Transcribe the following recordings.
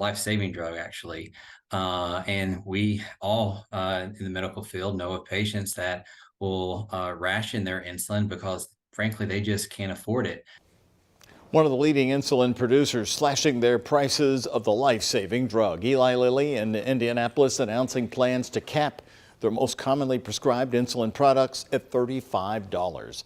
life-saving drug, actually. And we all in the medical field know of patients that will ration their insulin because, frankly, they just can't afford it. One of the leading insulin producers slashing their prices of the life-saving drug. Eli Lilly in Indianapolis announcing plans to cap their most commonly prescribed insulin products at $35.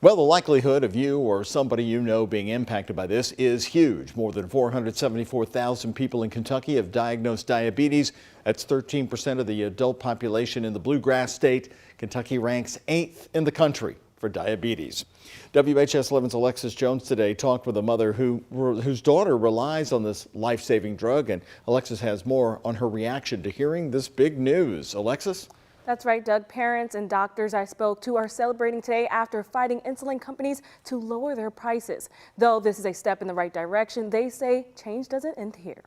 Well, the likelihood of you or somebody you know being impacted by this is huge. More than 474,000 people in Kentucky have diagnosed diabetes. That's 13% of the adult population in the bluegrass state. Kentucky ranks 8th in the country for diabetes. WHS 11's Alexis Jones today talked with a mother whose daughter relies on this life-saving drug, and Alexis has more on her reaction to hearing this big news. Alexis? That's right, Doug. Parents and doctors I spoke to are celebrating today after fighting insulin companies to lower their prices. Though this is a step in the right direction, they say change doesn't end here.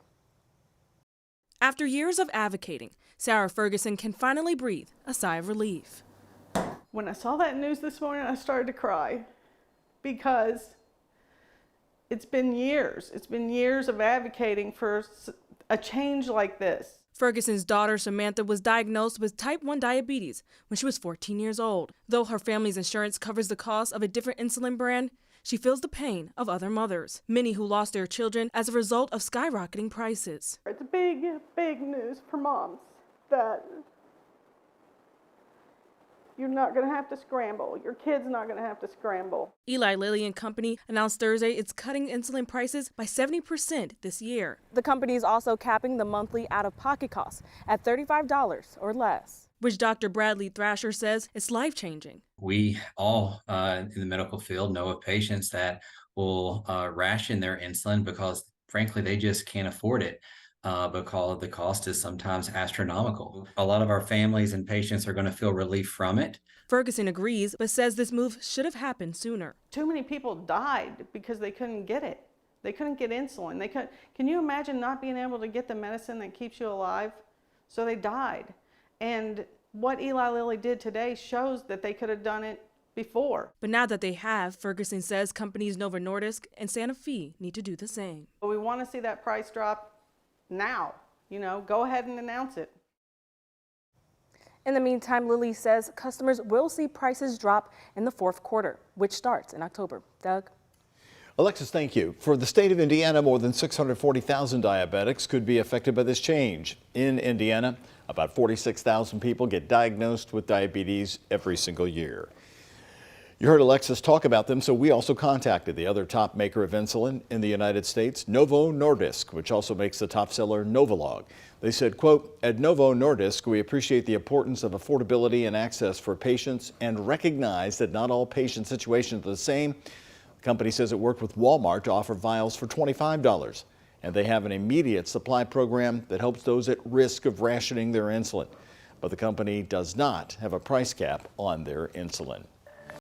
After years of advocating, Sarah Ferguson can finally breathe a sigh of relief. When I saw that news this morning, I started to cry because it's been years. It's been years of advocating for a change like this. Ferguson's daughter, Samantha, was diagnosed with type 1 diabetes when she was 14 years old. Though her family's insurance covers the cost of a different insulin brand, she feels the pain of other mothers, many who lost their children as a result of skyrocketing prices. It's a big, big news for moms that you're not going to have to scramble. Your kid's not going to have to scramble. Eli Lilly and Company announced Thursday it's cutting insulin prices by 70% this year. The company is also capping the monthly out-of-pocket costs at $35 or less, which Dr. Bradley Thrasher says is life-changing. We all in the medical field know of patients that will ration their insulin because, frankly, they just can't afford it. Because the cost is sometimes astronomical. A lot of our families and patients are going to feel relief from it. Ferguson agrees, but says this move should have happened sooner. Too many people died because they couldn't get it. They couldn't get insulin. Can you imagine not being able to get the medicine that keeps you alive? So they died. And what Eli Lilly did today shows that they could have done it before. But now that they have, Ferguson says companies Novo Nordisk and Santa Fe need to do the same. But we want to see that price drop now. Go ahead and announce it. In the meantime, Lilly says customers will see prices drop in the fourth quarter, which starts in October. Doug? Alexis, thank you. For the state of Indiana, more than 640,000 diabetics could be affected by this change. In Indiana, about 46,000 people get diagnosed with diabetes every single year. You heard Alexis talk about them, so we also contacted the other top maker of insulin in the United States, Novo Nordisk, which also makes the top seller Novolog. They said, quote, "At Novo Nordisk, we appreciate the importance of affordability and access for patients and recognize that not all patient situations are the same." The company says it worked with Walmart to offer vials for $25, and they have an immediate supply program that helps those at risk of rationing their insulin. But the company does not have a price cap on their insulin.